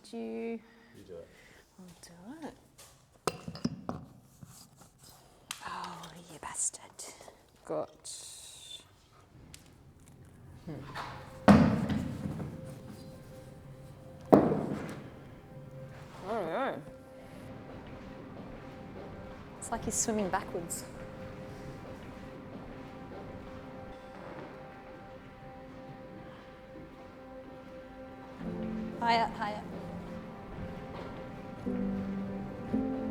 Did you? You do it. I'll do it. Oh, you bastard. Got. Oh. It's like he's swimming backwards. Higher, higher.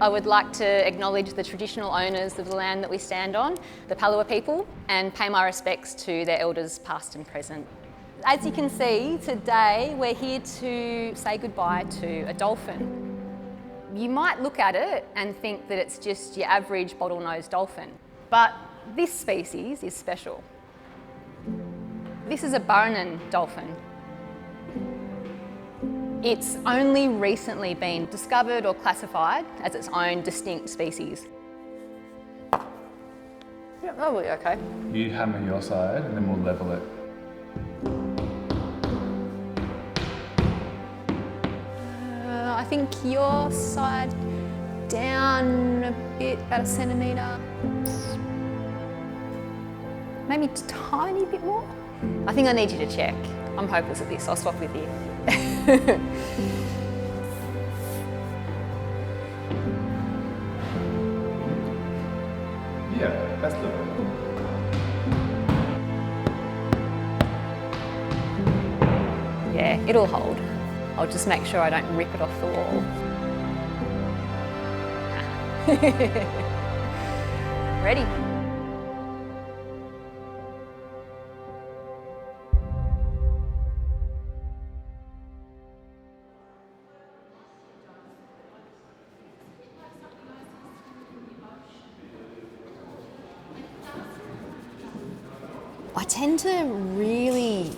I would like to acknowledge the traditional owners of the land that we stand on, the Palawa people, and pay my respects to their elders past and present. As you can see, today we're here to say goodbye to a dolphin. You might look at it and think that it's just your average bottlenose dolphin, but this species is special. This is a Baranan dolphin. It's only recently been discovered or classified as its own distinct species. Yeah, that'll be okay. You hammer your side and then we'll level it. I think your side down a bit, about a centimetre. Maybe a tiny bit more. I think I need you to check. I'm hopeless at this, I'll swap with you. Yeah, that's the one. Yeah, it'll hold. I'll just make sure I don't rip it off the wall. Ready? I tend to really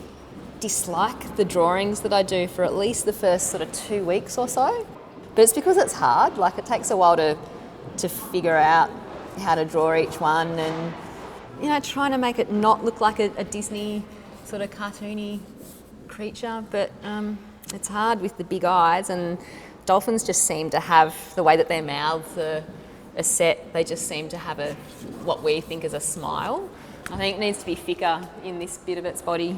dislike the drawings that I do for at least the first sort of 2 weeks or so. But it's because it's hard, like it takes a while to figure out how to draw each one and, you know, trying to make it not look like a Disney sort of cartoony creature, but it's hard with the big eyes, and dolphins just seem to have, the way that their mouths are set, they just seem to have what we think is a smile. I think it needs to be thicker in this bit of its body.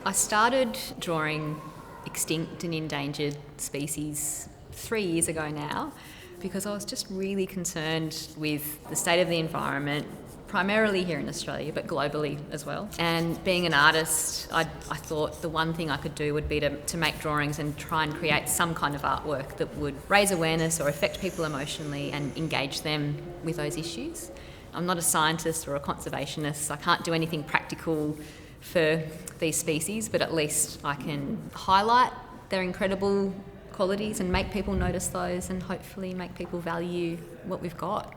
I started drawing extinct and endangered species 3 years ago now because I was just really concerned with the state of the environment, primarily here in Australia, but globally as well. And being an artist, I thought the one thing I could do would be to make drawings and try and create some kind of artwork that would raise awareness or affect people emotionally and engage them with those issues. I'm not a scientist or a conservationist. I can't do anything practical for these species, but at least I can highlight their incredible qualities and make people notice those and hopefully make people value what we've got.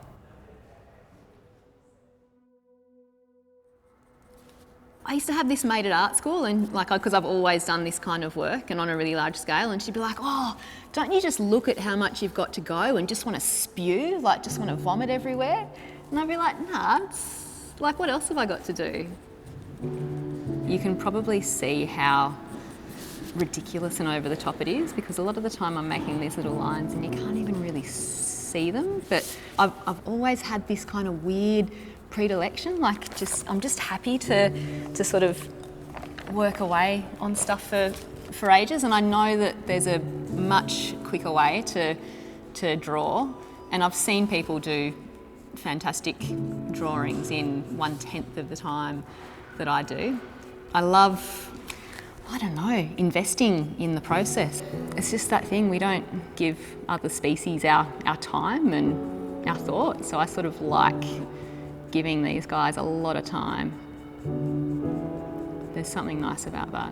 I used to have this mate at art school, and because I've always done this kind of work and on a really large scale, and she'd be like, "Oh, don't you just look at how much you've got to go and just want to spew, just want to vomit everywhere?" And I'd be like, "Nah, it's what else have I got to do?" You can probably see how ridiculous and over the top it is, because a lot of the time I'm making these little lines and you can't even really see them, but I've always had this kind of weird predilection, I'm just happy to sort of work away on stuff for ages, and I know that there's a much quicker way to draw, and I've seen people do fantastic drawings in 1/10 of the time that I do. I love, investing in the process. It's just that thing, we don't give other species our time and our thought, so I sort of like giving these guys a lot of time. There's something nice about that.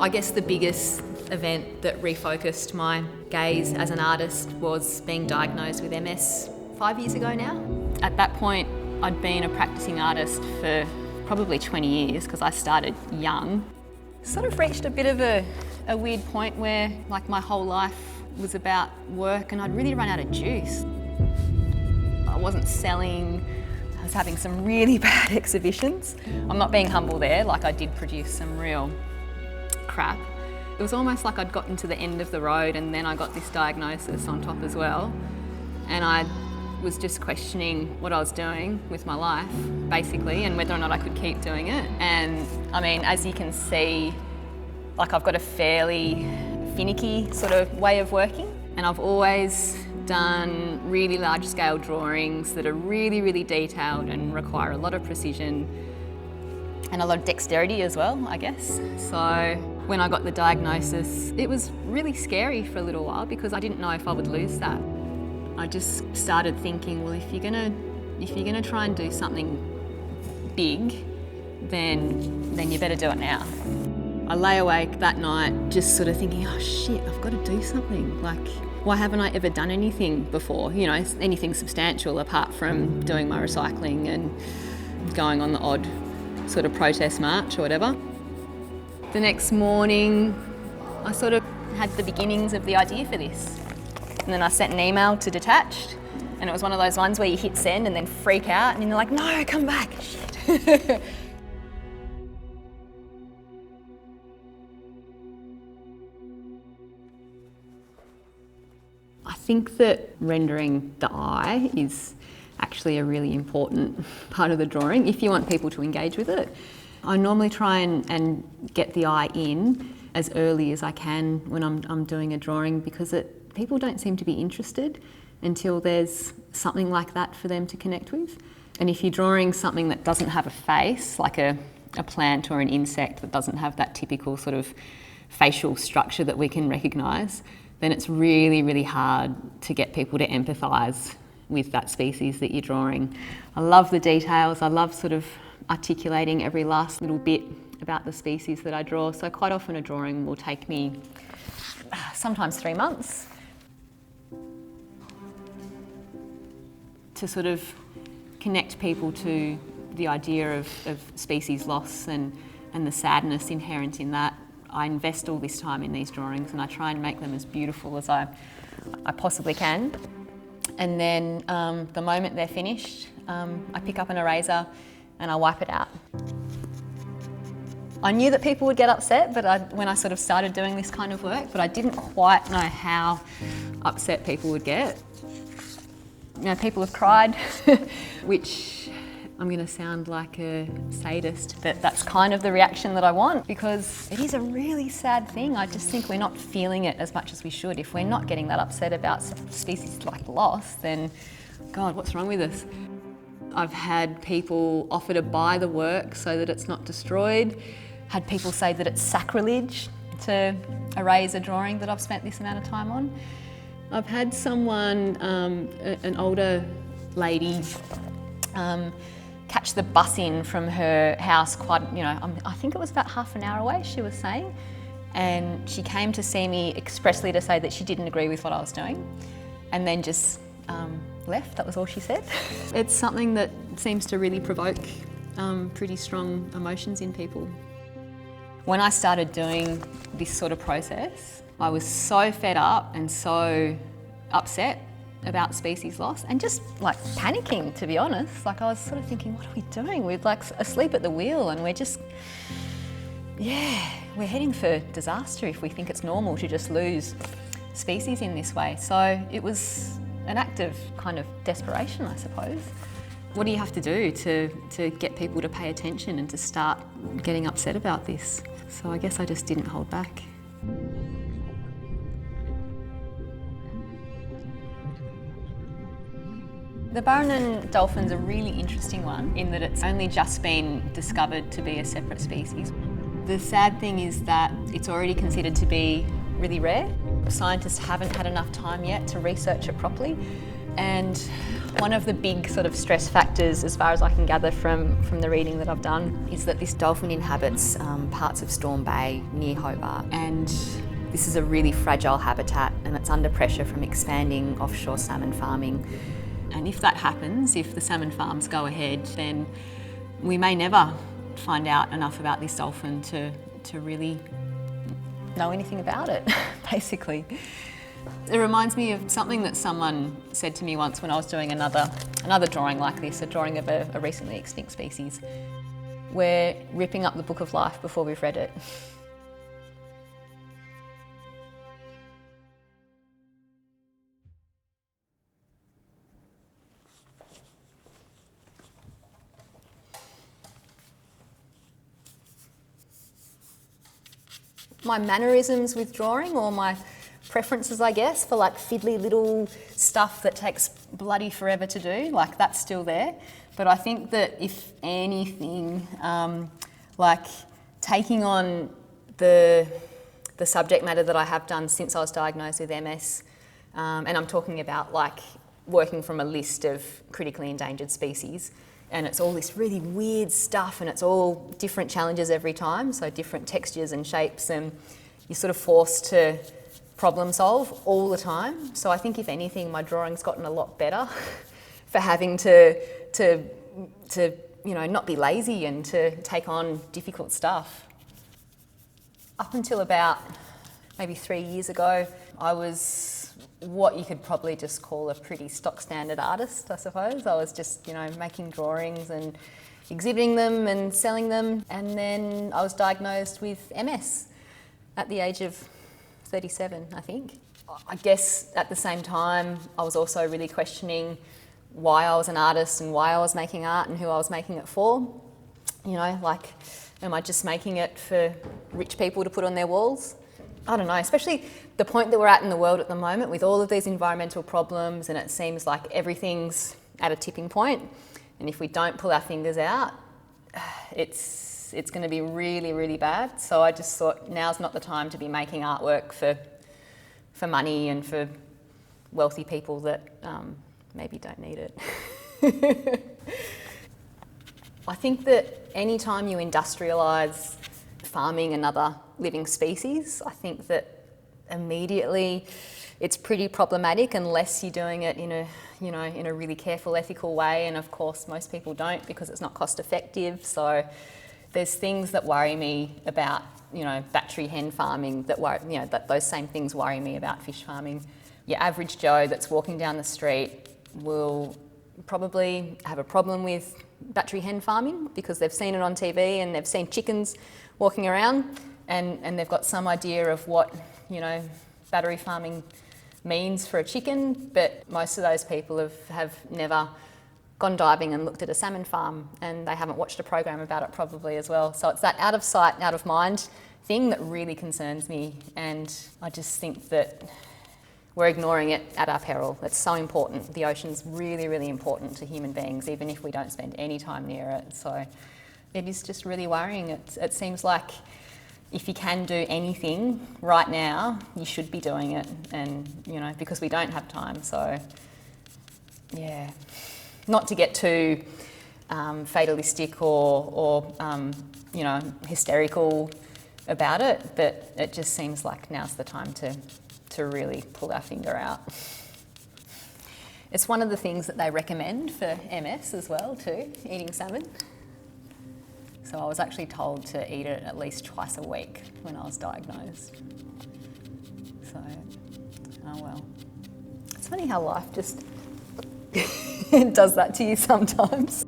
I guess the biggest event that refocused my gaze as an artist was being diagnosed with MS 5 years ago now. At that point, I'd been a practicing artist for probably 20 years because I started young. Sort of reached a bit of a weird point where my whole life was about work and I'd really run out of juice. I wasn't selling, I was having some really bad exhibitions. I'm not being humble there, I did produce some real crap. It was almost like I'd gotten to the end of the road and then I got this diagnosis on top as well. And I was just questioning what I was doing with my life, basically, and whether or not I could keep doing it. And I mean, as you can see, like I've got a fairly finicky sort of way of working, and I've always done really large scale drawings that are really, really detailed and require a lot of precision and a lot of dexterity as well, I guess. So when I got the diagnosis, it was really scary for a little while because I didn't know if I would lose that. I just started thinking, well, if you're gonna try and do something big, then you better do it now. I lay awake that night just sort of thinking, oh shit, I've got to do something. Like, why haven't I ever done anything before? You know, anything substantial apart from doing my recycling and going on the odd sort of protest march or whatever. The next morning, I sort of had the beginnings of the idea for this. And then I sent an email to Detached, and it was one of those ones where you hit send and then freak out and you're like, no, come back, shit. I think that rendering the eye is actually a really important part of the drawing if you want people to engage with it. I normally try and get the eye in as early as I can when I'm doing a drawing because people don't seem to be interested until there's something like that for them to connect with. And if you're drawing something that doesn't have a face, like a plant or an insect that doesn't have that typical sort of facial structure that we can recognise, then it's really, really hard to get people to empathise with that species that you're drawing. I love the details, I love sort of articulating every last little bit about the species that I draw. So quite often a drawing will take me sometimes 3 months to sort of connect people to the idea of species loss and the sadness inherent in that. I invest all this time in these drawings and I try and make them as beautiful as I possibly can. And then the moment they're finished, I pick up an eraser and I wipe it out. I knew that people would get upset when I sort of started doing this kind of work, but I didn't quite know how upset people would get. You know, people have cried, which I'm going to sound like a sadist, but that's kind of the reaction that I want because it is a really sad thing. I just think we're not feeling it as much as we should. If we're not getting that upset about species like loss, then God, what's wrong with us? I've had people offer to buy the work so that it's not destroyed. Had people say that it's sacrilege to erase a drawing that I've spent this amount of time on. I've had someone, an older lady, catch the bus in from her house quite, I think it was about half an hour away, she was saying. And she came to see me expressly to say that she didn't agree with what I was doing and then just left. That was all she said. It's something that seems to really provoke pretty strong emotions in people. When I started doing this sort of process, I was so fed up and so upset about species loss and just like panicking, to be honest. Like I was sort of thinking, what are we doing? We're like asleep at the wheel and we're just, we're heading for disaster if we think it's normal to just lose species in this way. So it was an act of kind of desperation, I suppose. What do you have to do to get people to pay attention and to start getting upset about this? So I guess I just didn't hold back. The Barronan dolphin's a really interesting one in that it's only just been discovered to be a separate species. The sad thing is that it's already considered to be really rare. Scientists haven't had enough time yet to research it properly. And one of the big sort of stress factors, as far as I can gather from the reading that I've done, is that this dolphin inhabits parts of Storm Bay near Hobart. And this is a really fragile habitat and it's under pressure from expanding offshore salmon farming. And if that happens, if the salmon farms go ahead, then we may never find out enough about this dolphin to really know anything about it, basically. It reminds me of something that someone said to me once when I was doing another drawing like this, a drawing of a recently extinct species. We're ripping up the book of life before we've read it. my mannerisms with drawing, or my preferences, I guess, for like fiddly little stuff that takes bloody forever to do, like that's still there. But I think that if anything, like taking on the subject matter that I have done since I was diagnosed with MS, and I'm talking about like working from a list of critically endangered species, and it's all this really weird stuff, and it's all different challenges every time, so different textures and shapes, and you're sort of forced to problem solve all the time. So I think if anything, my drawing's gotten a lot better for having to you know, not be lazy and to take on difficult stuff. Up until about maybe 3 years ago, I was what you could probably just call a pretty stock standard artist, I suppose. I was just, you know, making drawings and exhibiting them and selling them. And then I was diagnosed with MS at the age of 37, I think. I guess at the same time, I was also really questioning why I was an artist and why I was making art and who I was making it for. You know, like, am I just making it for rich people to put on their walls? I don't know, especially the point that we're at in the world at the moment with all of these environmental problems, and it seems like everything's at a tipping point. And if we don't pull our fingers out, it's going to be really, really bad. So I just thought now's not the time to be making artwork for money and for wealthy people that maybe don't need it. I think that any time you industrialise farming another living species, I think that immediately it's pretty problematic unless you're doing it in a really careful, ethical way. And of course, most people don't because it's not cost effective. So there's things that worry me about, you know, battery hen farming that those same things worry me about fish farming. Your average Joe that's walking down the street will probably have a problem with battery hen farming because they've seen it on TV and they've seen chickens walking around and they've got some idea of what, you know, battery farming means for a chicken, but most of those people have never gone diving and looked at a salmon farm, and they haven't watched a program about it probably as well. So it's that out of sight, out of mind thing that really concerns me, and I just think that we're ignoring it at our peril. It's so important. The ocean's really, really important to human beings, even if we don't spend any time near it. So it is just really worrying. It seems like if you can do anything right now, you should be doing it, and, you know, because we don't have time. So, yeah, not to get too fatalistic or you know, hysterical about it, but it just seems like now's the time to really pull our finger out. It's one of the things that they recommend for MS as well too, eating salmon. So I was actually told to eat it at least twice a week when I was diagnosed. So, oh well. It's funny how life just does that to you sometimes.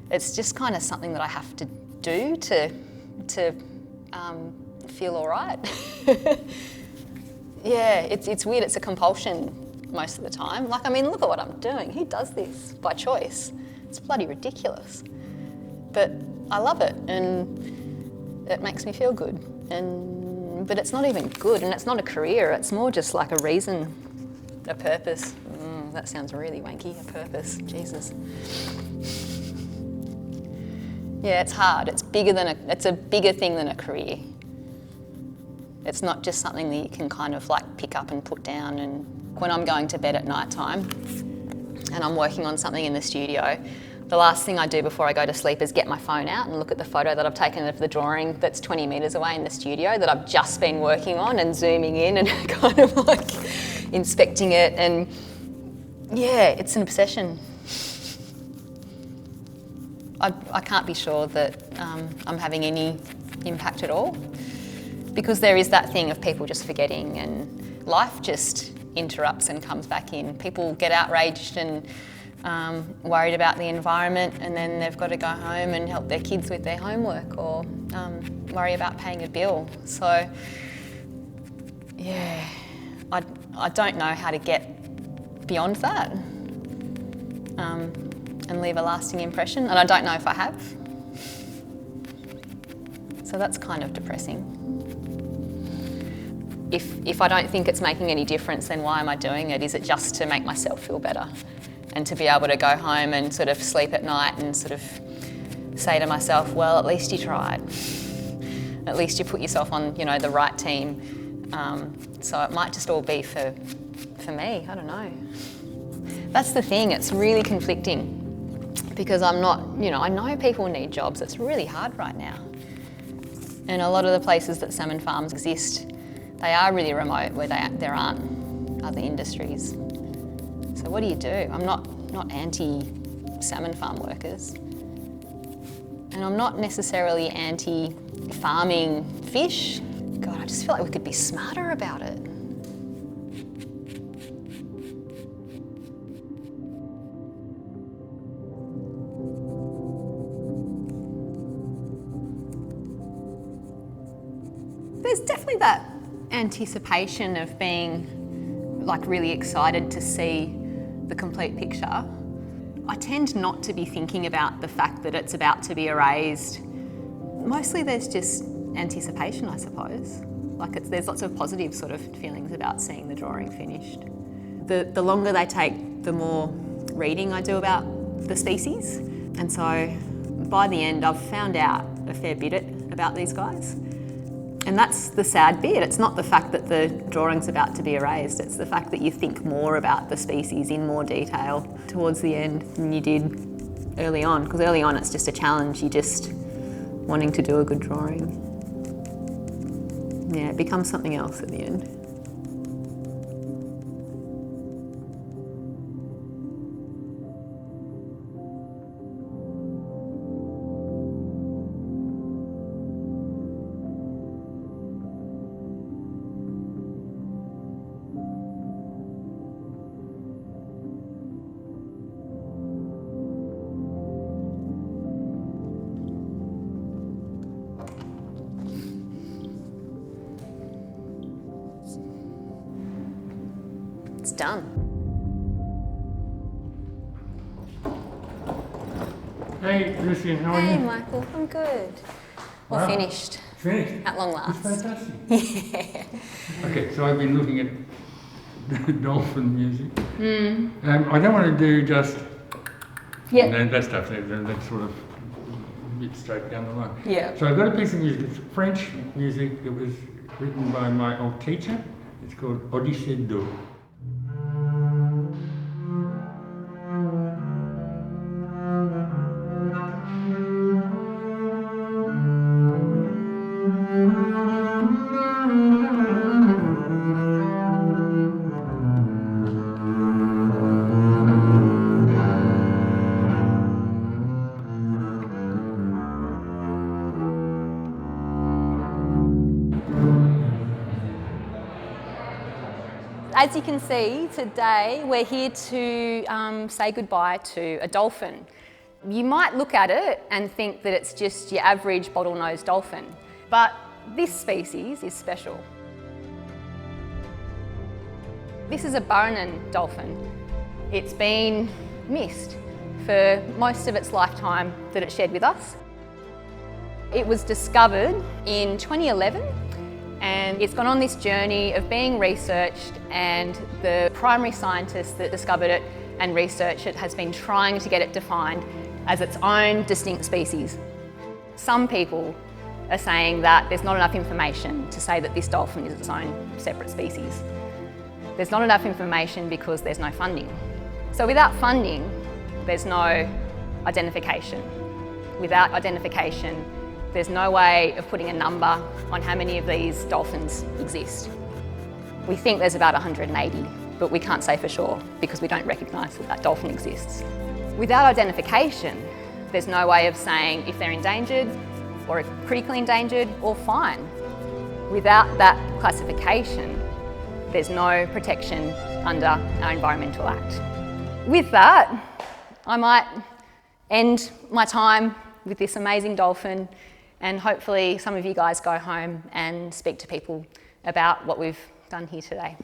It's just kind of something that I have to do to feel all right. Yeah, it's weird. It's a compulsion most of the time. Like, I mean, look at what I'm doing. Who does this by choice? It's bloody ridiculous. But I love it, and it makes me feel good. But it's not even good, and it's not a career. It's more just like a reason, a purpose. That sounds really wanky, a purpose. Jesus. Yeah, it's hard. It's it's a bigger thing than a career. It's not just something that you can kind of like pick up and put down. And when I'm going to bed at night time and I'm working on something in the studio, the last thing I do before I go to sleep is get my phone out and look at the photo that I've taken of the drawing that's 20 metres away in the studio that I've just been working on, and zooming in and kind of like inspecting it. And yeah, it's an obsession. I can't be sure that I'm having any impact at all, because there is that thing of people just forgetting, and life just interrupts and comes back in. People get outraged and worried about the environment, and then they've got to go home and help their kids with their homework, or worry about paying a bill. So yeah, I don't know how to get beyond that and leave a lasting impression, and I don't know if I have. So that's kind of depressing. If I don't think it's making any difference, then why am I doing it? Is it just to make myself feel better? And to be able to go home and sort of sleep at night and sort of say to myself, well, at least you tried. At least you put yourself on, you know, the right team. So it might just all be for me, I don't know. That's the thing, it's really conflicting because I'm not, you know, I know people need jobs. It's really hard right now. And a lot of the places that salmon farms exist, they are really remote where there aren't other industries. So what do you do? I'm not anti-salmon farm workers. And I'm not necessarily anti-farming fish. God, I just feel like we could be smarter about it. There's definitely that anticipation of being like really excited to see the complete picture. I tend not to be thinking about the fact that it's about to be erased. Mostly there's just anticipation, I suppose. Like there's lots of positive sort of feelings about seeing the drawing finished. The longer they take, the more reading I do about the species. And so by the end, I've found out a fair bit about these guys. And that's the sad bit. It's not the fact that the drawing's about to be erased, it's the fact that you think more about the species in more detail towards the end than you did early on. Because early on it's just a challenge, you're just wanting to do a good drawing. Yeah, it becomes something else at the end. It's done. Hey, Lucienne, how are you? Hey, Michael, I'm good. We're finished. Finished? At long last. It's fantastic. Yeah. Okay, so I've been looking at the dolphin music. I don't want to do just and then that stuff. That's sort of a bit straight down the line. Yeah. So I've got a piece of music. It's French music. It was written by my old teacher. It's called Odyssée d'eau. As you can see, today we're here to say goodbye to a dolphin. You might look at it and think that it's just your average bottlenose dolphin, but this species is special. This is a Burren dolphin. It's been missed for most of its lifetime that it shared with us. It was discovered in 2011. And it's gone on this journey of being researched, and the primary scientist that discovered it and researched it has been trying to get it defined as its own distinct species. Some people are saying that there's not enough information to say that this dolphin is its own separate species. There's not enough information because there's no funding. So without funding, there's no identification. Without identification, there's no way of putting a number on how many of these dolphins exist. We think there's about 180, but we can't say for sure because we don't recognise that that dolphin exists. Without identification, there's no way of saying if they're endangered or critically endangered or fine. Without that classification, there's no protection under our Environmental Act. With that, I might end my time with this amazing dolphin, and hopefully some of you guys go home and speak to people about what we've done here today.